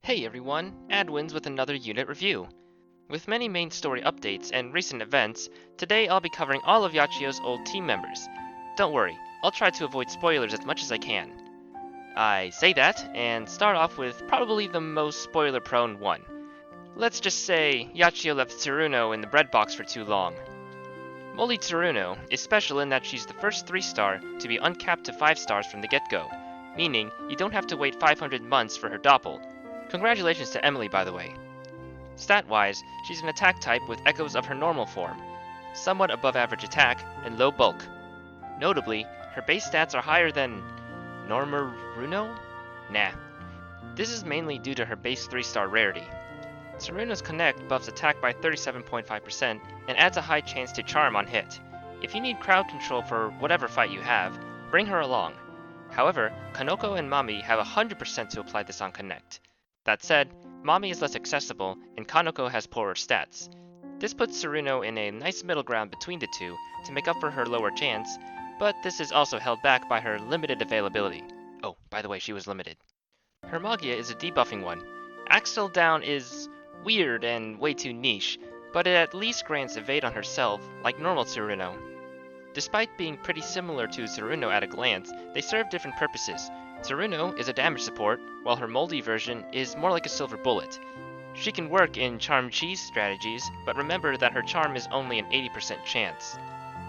Hey everyone, Adwins with another unit review. With many main story updates and recent events, today I'll be covering all of Yachiyo's old team members. Don't worry, I'll try to avoid spoilers as much as I can. I say that, and start off with probably the most spoiler-prone one. Let's just say Yachiyo left Tsuruno in the bread box for too long. Molly Tsuruno is special in that she's the first 3-star to be uncapped to 5 stars from the get-go, meaning you don't have to wait 500 months for her doppel. Congratulations to Emily, by the way. Stat-wise, she's an attack type with echoes of her normal form, somewhat above average attack and low bulk. Notably, her base stats are higher than Runo? Nah. This is mainly due to her base 3-star rarity. Tsuruno's Connect buffs attack by 37.5% and adds a high chance to charm on hit. If you need crowd control for whatever fight you have, bring her along. However, Kanoko and Mami have 100% to apply this on Connect. That said, Mami is less accessible and Kanoko has poorer stats. This puts Tsuruno in a nice middle ground between the two to make up for her lower chance, but this is also held back by her limited availability. Oh, by the way, she was limited. Her Magia is a debuffing one. Axel Down is weird and way too niche, but it at least grants evade on herself, like normal Tsuruno. Despite being pretty similar to Tsuruno at a glance, they serve different purposes. Tsuruno is a damage support, while her moldy version is more like a silver bullet. She can work in charm cheese strategies, but remember that her charm is only an 80% chance.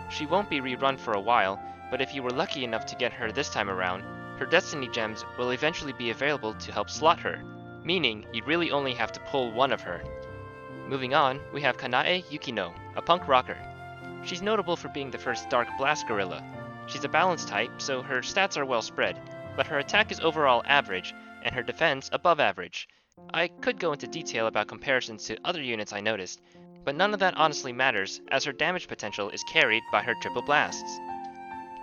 She won't be rerun for a while, but if you were lucky enough to get her this time around, her destiny gems will eventually be available to help slot her, meaning you'd really only have to pull one of her. Moving on, we have Kanae Yukino, a punk rocker. She's notable for being the first Dark Blast Gorilla. She's a balanced type, so her stats are well spread, but her attack is overall average, and her defense above average. I could go into detail about comparisons to other units I noticed, but none of that honestly matters, as her damage potential is carried by her triple blasts.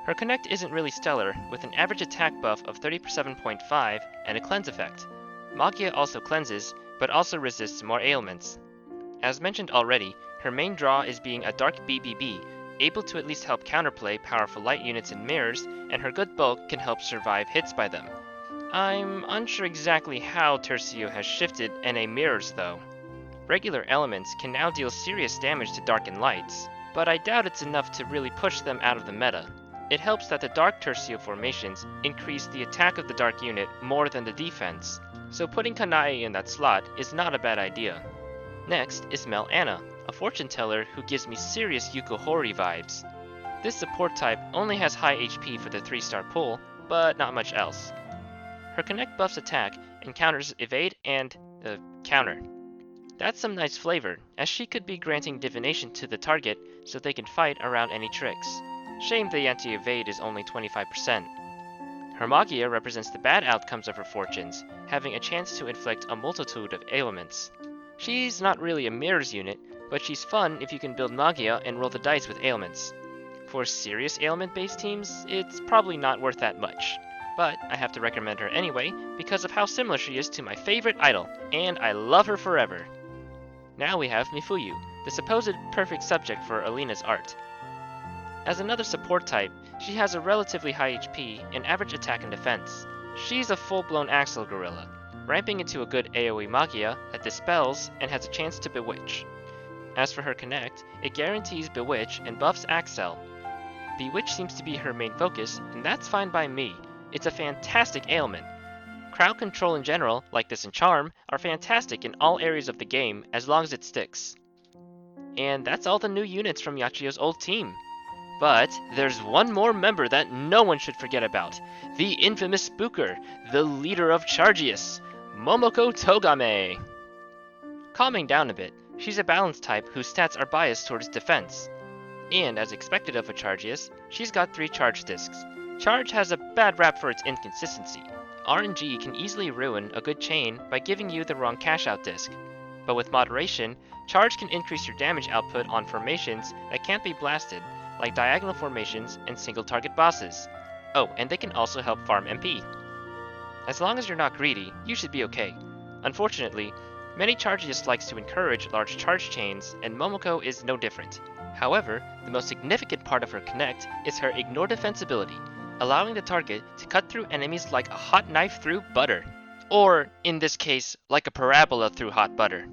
Her Connect isn't really stellar, with an average attack buff of 37.5 and a cleanse effect. Magia also cleanses, but also resists more ailments. As mentioned already, her main draw is being a Dark BBB, able to at least help counterplay powerful light units and mirrors, and her good bulk can help survive hits by them. I'm unsure exactly how Tercio has shifted NA mirrors though. Regular elements can now deal serious damage to Dark and Lights, but I doubt it's enough to really push them out of the meta. It helps that the Dark Tercio formations increase the attack of the Dark unit more than the defense, so putting Kanae in that slot is not a bad idea. Next is Mel Anna, a fortune teller who gives me serious Yuko Hori vibes. This support type only has high HP for the 3-star pull, but not much else. Her Connect buffs attack and counters evade and counter. That's some nice flavor, as she could be granting divination to the target so they can fight around any tricks. Shame the anti-evade is only 25%. Her Magia represents the bad outcomes of her fortunes, having a chance to inflict a multitude of ailments. She's not really a mirrors unit, but she's fun if you can build Magia and roll the dice with ailments. For serious ailment-based teams, it's probably not worth that much, but I have to recommend her anyway because of how similar she is to my favorite idol, and I love her forever. Now we have Mifuyu, the supposed perfect subject for Alina's art. As another support type, she has a relatively high HP and average attack and defense. She's a full-blown Axel Gorilla, ramping into a good AoE Magia that dispels and has a chance to bewitch. As for her Connect, it guarantees Bewitch and buffs Axel. Bewitch seems to be her main focus, and that's fine by me. It's a fantastic ailment. Crowd control in general, like this and Charm, are fantastic in all areas of the game as long as it sticks. And that's all the new units from Yachiyo's old team. But there's one more member that no one should forget about. The infamous Spooker, the leader of Chargius, Momoko Togame. Calming down a bit, she's a balanced type whose stats are biased towards defense. And as expected of a Chargius, she's got 3 charge discs. Charge has a bad rap for its inconsistency. RNG can easily ruin a good chain by giving you the wrong cash out disc. But with moderation, Charge can increase your damage output on formations that can't be blasted, like diagonal formations and single target bosses. Oh, and they can also help farm MP. As long as you're not greedy, you should be okay. Unfortunately, many Chargius likes to encourage large charge chains, and Momoko is no different. However, the most significant part of her Connect is her Ignore Defense ability, allowing the target to cut through enemies like a hot knife through butter. Or, in this case, like a parabola through hot butter.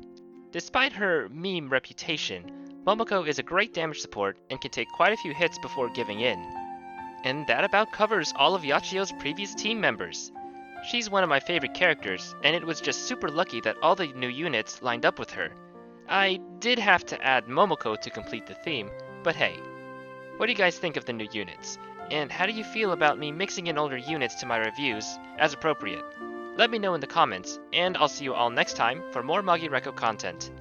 Despite her meme reputation, Momoko is a great damage support and can take quite a few hits before giving in. And that about covers all of Yachiyo's previous team members. She's one of my favorite characters, and it was just super lucky that all the new units lined up with her. I did have to add Momoko to complete the theme, but hey. What do you guys think of the new units? And how do you feel about me mixing in older units to my reviews, as appropriate? Let me know in the comments, and I'll see you all next time for more Magi Reko content.